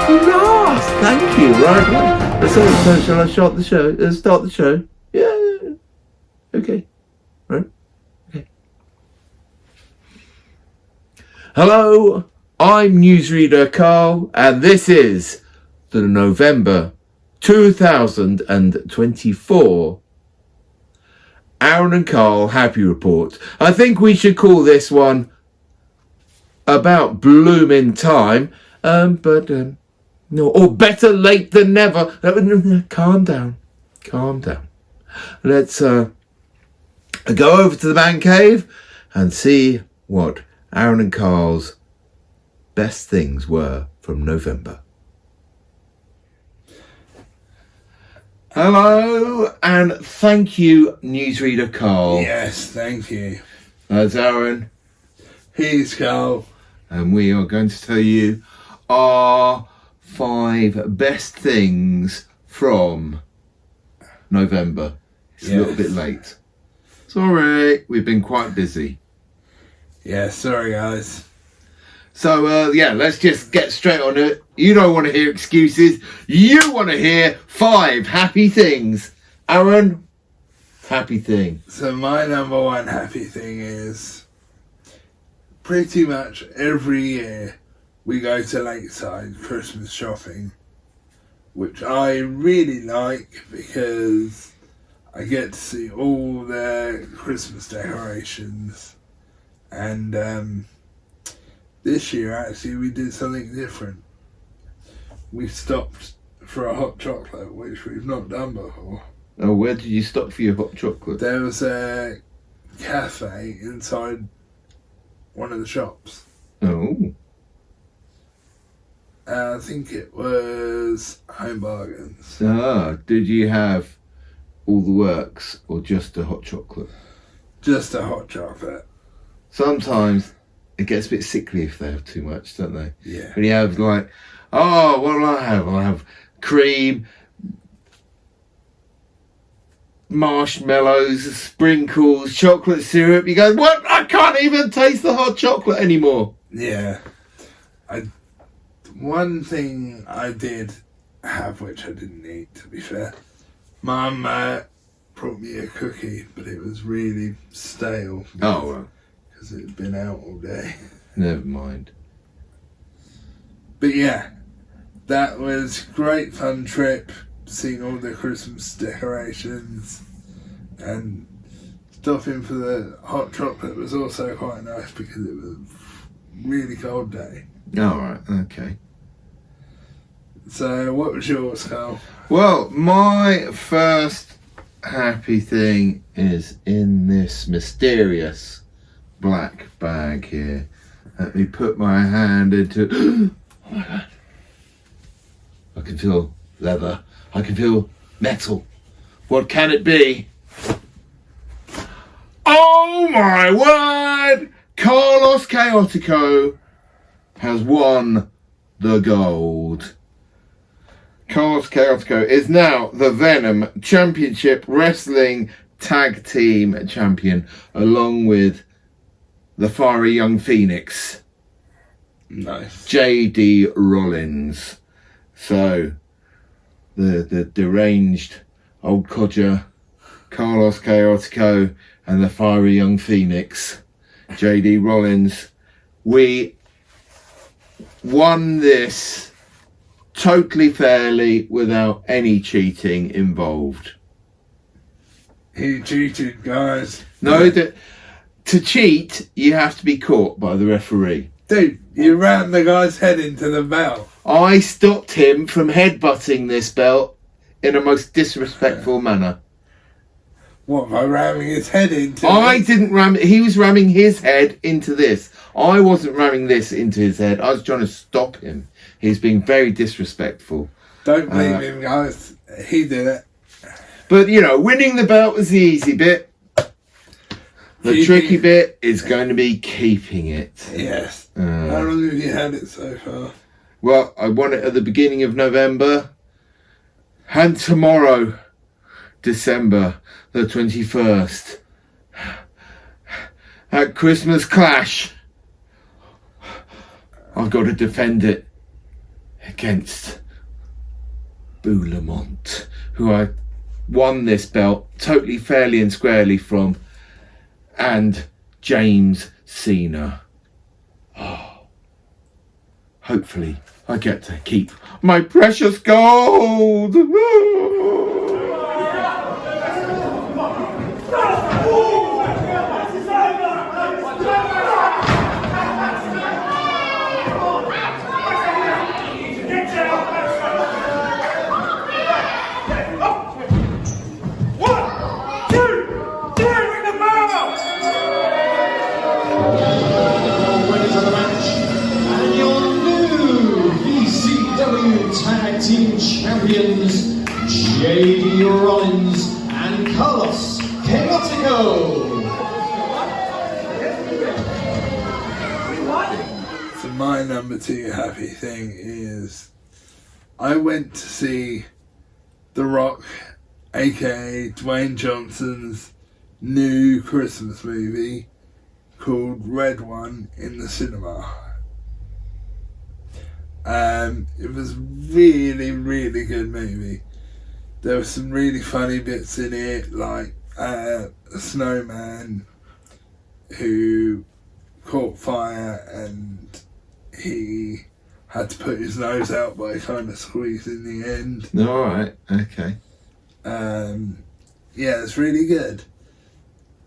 You laughed. Thank you. Right. So shall I start the show? Start the show? Yeah. Okay. Right. Okay. Hello. I'm newsreader Carl, and this is the November 2024 Arran and Carl Happy Report. I think we should call this one About Blooming Time, but no, or better late than never. Calm down. Let's go over to the man cave and see what Arran and Carl's best things were from November. Hello, and thank you, newsreader Carl. Yes, thank you. That's Arran. Here's Carl. And we are going to tell you our 5 best things from November. It's a little bit late. Sorry, we've been quite busy. Yeah, sorry guys. So, let's just get straight on it. You don't want to hear excuses. You want to hear 5 happy things. Arran, happy thing. So my number 1 happy thing is pretty much every year we go to Lakeside Christmas shopping, which I really like because I get to see all their Christmas decorations. And this year, actually, we did something different. We stopped for a hot chocolate, which we've not done before. Oh, where did you stop for your hot chocolate? There was a cafe inside one of the shops. Oh. I think it was Home Bargains. Ah, did you have all the works or just a hot chocolate? Just a hot chocolate. Sometimes it gets a bit sickly if they have too much, don't they? Yeah. When you have like, oh, what will I have? I'll have cream, marshmallows, sprinkles, chocolate syrup. You go, what? I can't even taste the hot chocolate anymore. Yeah. One thing I did have, which I didn't eat, to be fair. Mum brought me a cookie, but it was really stale. Oh, well. Because it had been out all day. Never mind. But yeah, that was great fun trip, seeing all the Christmas decorations, and stopping for the hot chocolate was also quite nice because it was a really cold day. Alright, okay. So what was yours, Carl? Well, my first happy thing is in this mysterious black bag here. Let me put my hand into... Oh my God. I can feel leather. I can feel metal. What can it be? Oh my word! Carlos Chaotico has won the gold. Carlos Chaotico is now the Venom Championship Wrestling Tag Team Champion, along with the fiery young Phoenix. Nice. J.D. Rollins. So, the deranged old codger, Carlos Chaotico, and the fiery young Phoenix, J.D. Rollins. We won this totally fairly without any cheating involved. He cheated, guys. No, to cheat, you have to be caught by the referee. Dude, you ran the guy's head into the belt. I stopped him from headbutting this belt in a most disrespectful manner. What, by ramming his head into I didn't ram it. He was ramming his head into this. I wasn't ramming this into his head. I was trying to stop him. He's being very disrespectful. Don't blame him, guys. He did it. But, you know, winning the belt was the easy bit. The tricky bit is going to be keeping it. Yes. How long have you had it so far? Well, I won it at the beginning of November. And tomorrow, December the 21st, at Christmas Clash, I've got to defend it against Boulemont, who I won this belt totally fairly and squarely from, and James Cena. Oh, hopefully I get to keep my precious gold. Tag Team Champions, J.D. Rollins and Carlos Chaotico. So my number 2 happy thing is I went to see The Rock, aka Dwayne Johnson's new Christmas movie called Red One in the cinema. It was really, really good movie. There were some really funny bits in it, like a snowman who caught fire and he had to put his nose out by kind of squeezing the end. Alright, okay. Yeah, it's really good.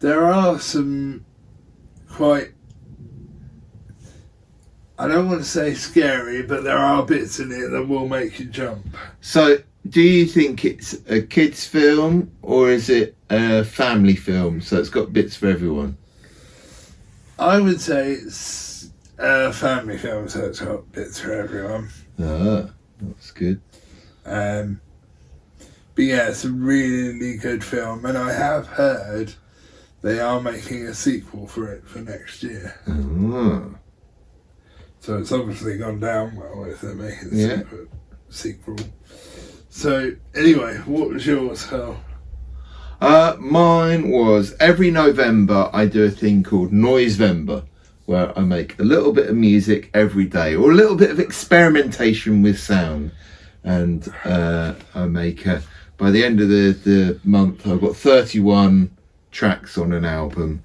There are some quite, I don't want to say scary, but there are bits in it that will make you jump. So, do you think it's a kids' film or is it a family film? So it's got bits for everyone. I would say it's a family film, so it's got bits for everyone. Ah, that's good. But yeah, it's a really good film, and I have heard they are making a sequel for it for next year. Ah. So it's obviously gone down well if they're making a Yeah. sequel. So anyway, what was yours, Carl? Mine was every November I do a thing called Noisevember, where I make a little bit of music every day, or a little bit of experimentation with sound. And I make, by the end of the month, I've got 31 tracks on an album.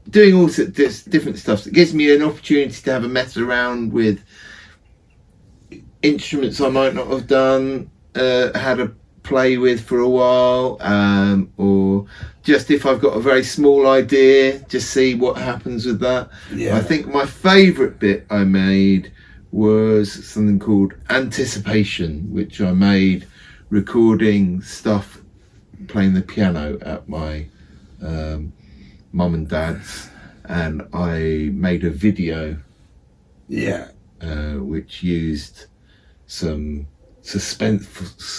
Doing all sorts of different stuff. It gives me an opportunity to have a mess around with instruments I might not have done, had a play with for a while, or just if I've got a very small idea, just see what happens with that. Yeah. I think my favourite bit I made was something called Anticipation, which I made recording stuff, playing the piano at my mum and dad's, and I made a video which used some suspenseful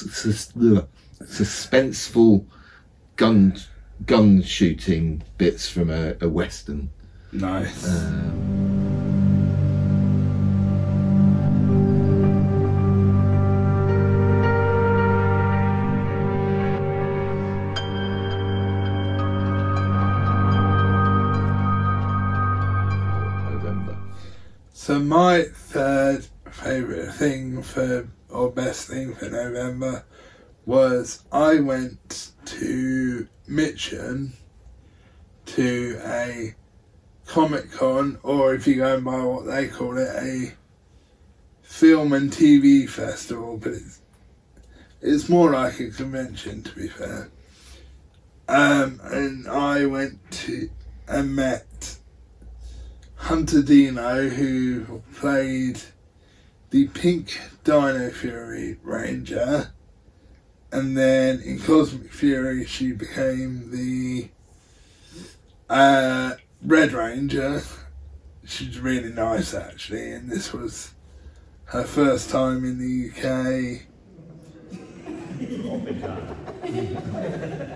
gun shooting bits from a western. Nice. So my third favourite thing or best thing for November was I went to Mitcham to a Comic-Con, or if you go by what they call it, a film and TV festival, but it's more like a convention, to be fair. And I went to and met Hunter Dino, who played the Pink Dino Fury Ranger, and then in Cosmic Fury she became the Red Ranger. She's really nice actually, and this was her first time in the UK.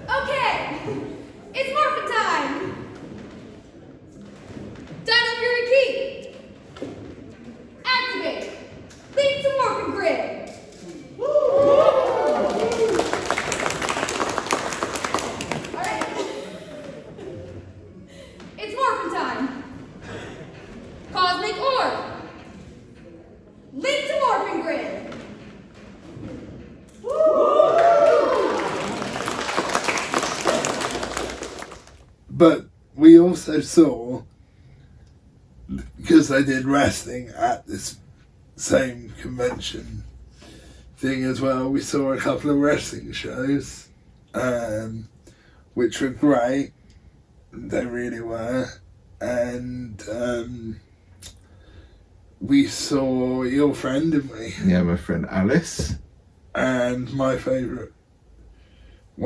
Okay, it's morphin' time! Dino Fury Key! Activate! Lead to morphin' grid! Alright. It's morphin' time! Cosmic Orb! Lead to morphin' Grid. But we also saw, because they did wrestling at this same convention thing as well, we saw a couple of wrestling shows, which were great. They really were. And we saw your friend, didn't we? Yeah, my friend Alice. And one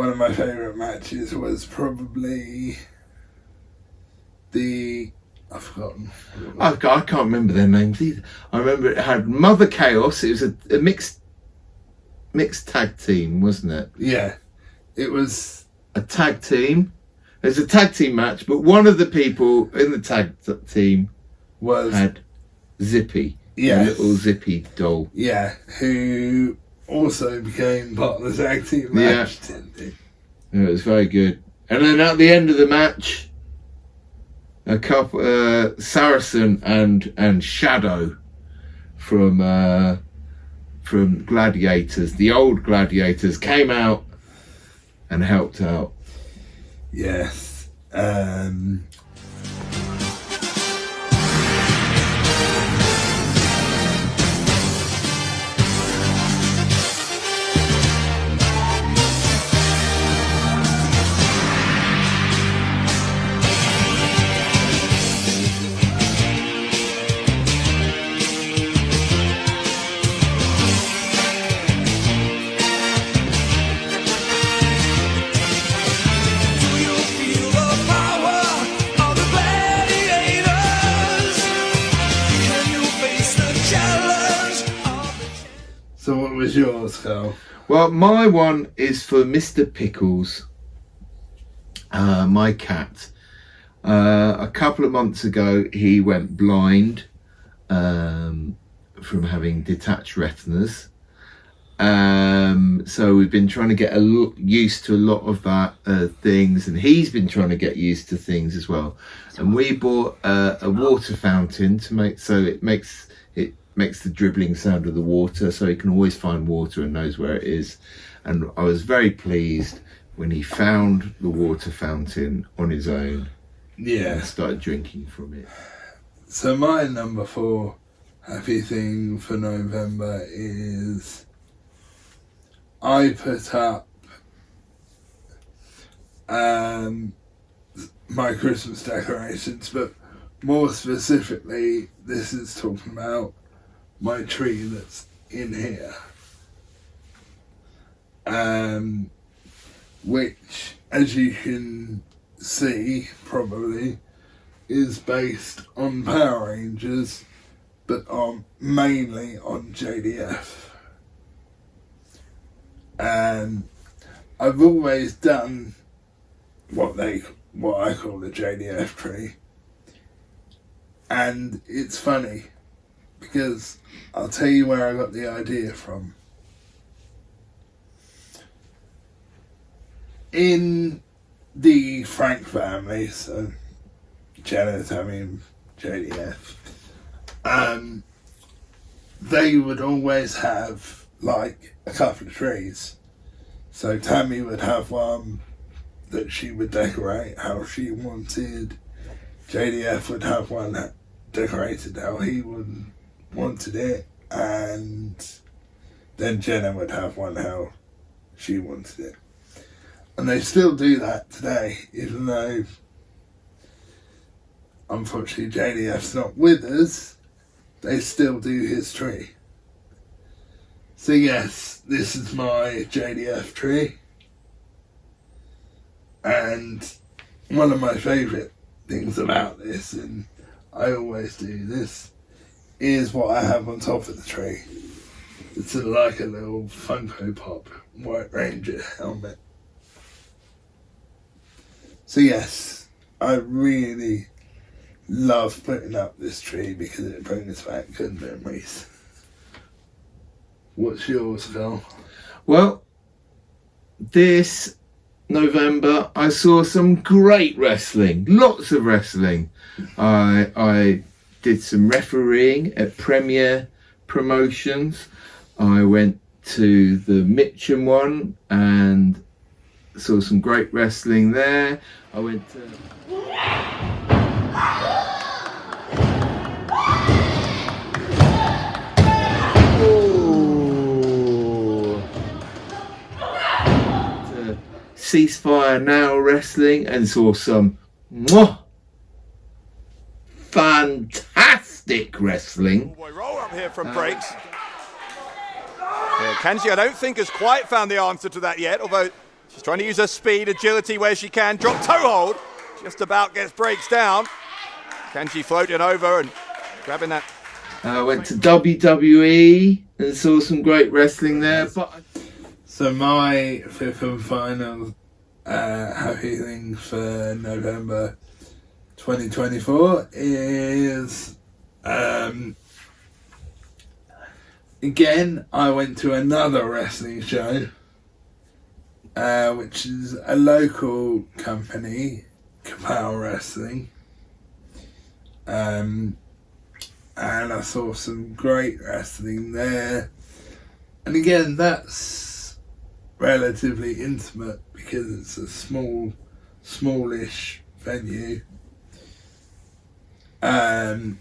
of my favourite matches was probably I've forgotten. I can't remember their names either. I remember it had Mother Chaos. It was a mixed tag team, wasn't it? Yeah, it was a tag team. There's a tag team match, but one of the people in the tag team had Zippy. Yeah, a little Zippy doll. Yeah, who also became part of the tag team match, didn't he? It was very good. And then at the end of the match, a couple, Saracen and Shadow from Gladiators, the old Gladiators, came out and helped out. Yes. So what was yours, Carl? Well, my one is for Mr. Pickles, my cat. A couple of months ago, he went blind from having detached retinas. So we've been trying to get used to a lot of that things, and he's been trying to get used to things as well. And we bought a water fountain to make makes the dribbling sound of the water, so he can always find water and knows where it is. And I was very pleased when he found the water fountain on his own. Yeah. And started drinking from it. So my number 4 happy thing for November is I put up my Christmas decorations, but more specifically, this is talking about my tree that's in here, which, as you can see, probably is based on Power Rangers, but mainly on JDF. And I've always done what I call the JDF tree, and it's funny because I'll tell you where I got the idea from. In the Frank family, so Janet, Tammy and JDF, they would always have like a couple of trees. So Tammy would have one that she would decorate how she wanted. JDF would have one that decorated how he wanted it, and then Jenna would have one how she wanted it. And they still do that today, even though unfortunately JDF's not with us, they still do his tree. So yes, this is my JDF tree, and one of my favourite things about this, and I always do this, is what I have on top of the tree. It's like a little Funko Pop White Ranger helmet. So yes, I really love putting up this tree because it brings back good memories. What's yours, Phil? Well, this November I saw some great wrestling, lots of wrestling. I did some refereeing at Premier promotions. I went to the Mitcham one and saw some great wrestling there. I went to Ceasefire Now Wrestling and saw some fantastic wrestling. Boy, roll up here from breaks. Yeah, Kanji, I don't think has quite found the answer to that yet, although she's trying to use her speed, agility where she can. Drop toe hold, just about gets breaks down. Kanji floating over and grabbing that. I went to WWE and saw some great wrestling there. But So my fifth and final happy thing for November 2024 is again I went to another wrestling show, which is a local company, Kapow Wrestling, and I saw some great wrestling there. And again, that's relatively intimate because it's a smallish venue. And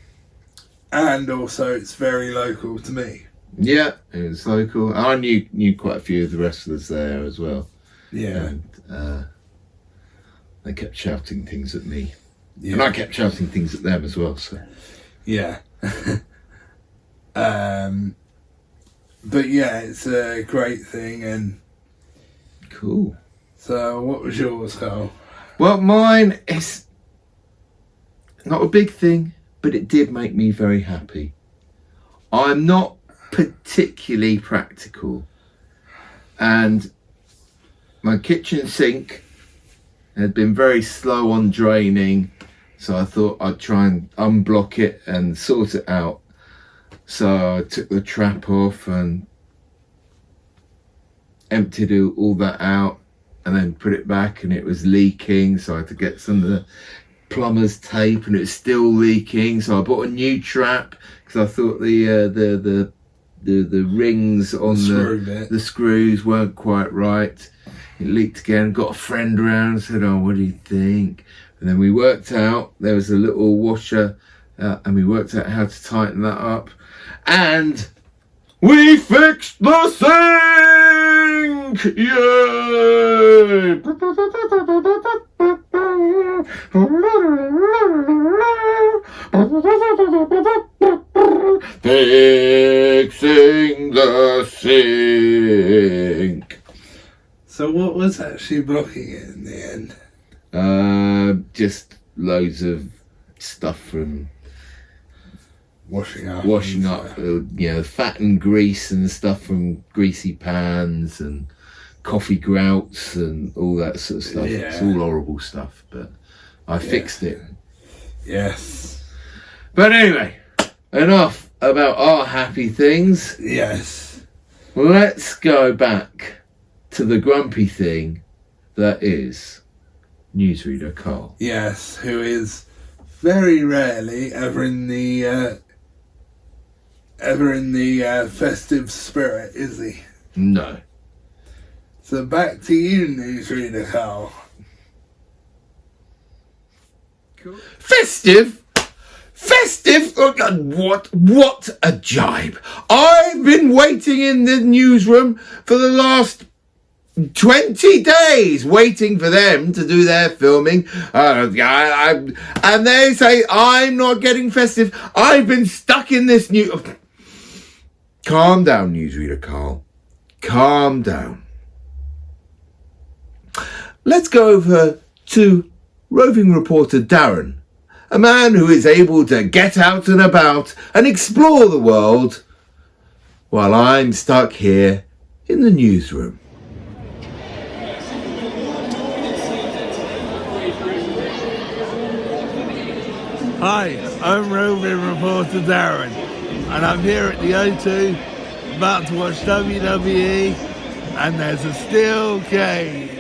also it's very local to me. yeah, it was local. I knew quite a few of the wrestlers there as well. Yeah. And they kept shouting things at me. Yeah. And I kept shouting things at them as well. So Yeah. But yeah, it's a great thing. And cool. so what was yours, Carl? Well, mine is not a big thing, but it did make me very happy. I'm not particularly practical, and my kitchen sink had been very slow on draining, so I thought I'd try and unblock it and sort it out. So I took the trap off and emptied all that out and then put it back, and it was leaking, so I had to get some of the plumber's tape and it was still leaking, so I bought a new trap because I thought the rings on the screws weren't quite right. It leaked again. Got a friend around and said, "Oh, what do you think?" And then we worked out there was a little washer, and we worked out how to tighten that up, and we fixed the sink! Yay! Fixing the sink. So what was actually blocking it in the end? Just loads of stuff from Washing up, fat and grease and stuff from greasy pans and coffee grouts and all that sort of stuff. Yeah. It's all horrible stuff, but I fixed it. Yes. But anyway, enough about our happy things. Yes. Let's go back to the grumpy thing that is newsreader Carl. Yes, who is very rarely ever in the festive spirit, is he? No. So back to you, newsreader Carl. Cool. Festive? Oh, God, what a jibe. I've been waiting in the newsroom for the last 20 days waiting for them to do their filming, and they say I'm not getting festive. I've been stuck in this Calm down, newsreader Carl. Calm down. Let's go over to roving reporter Darren, a man who is able to get out and about and explore the world while I'm stuck here in the newsroom. Hi, I'm roving reporter Darren, and I'm here at the O2 about to watch WWE, and there's a steel cage.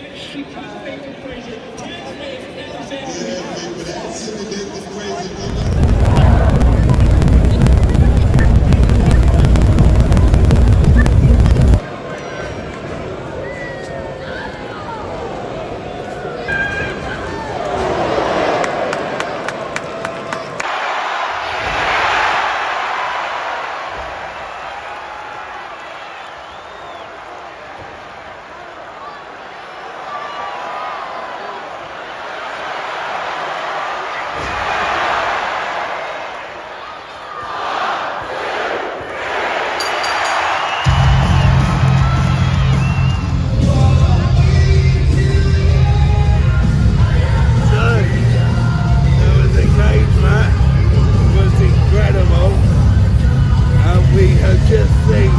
just seen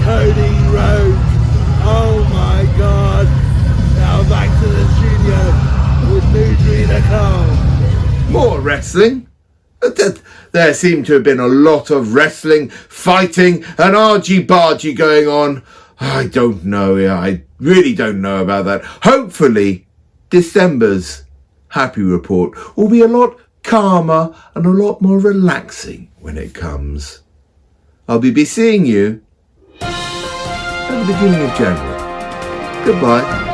Cody Rhodes. Oh my God. Now back to the studio with Nutri-Nicole. More wrestling? There seemed to have been a lot of wrestling, fighting and argy-bargy going on. I don't know. I really don't know about that. Hopefully, December's Happy Report will be a lot calmer and a lot more relaxing when it comes. I'll be seeing you at the beginning of January. Goodbye.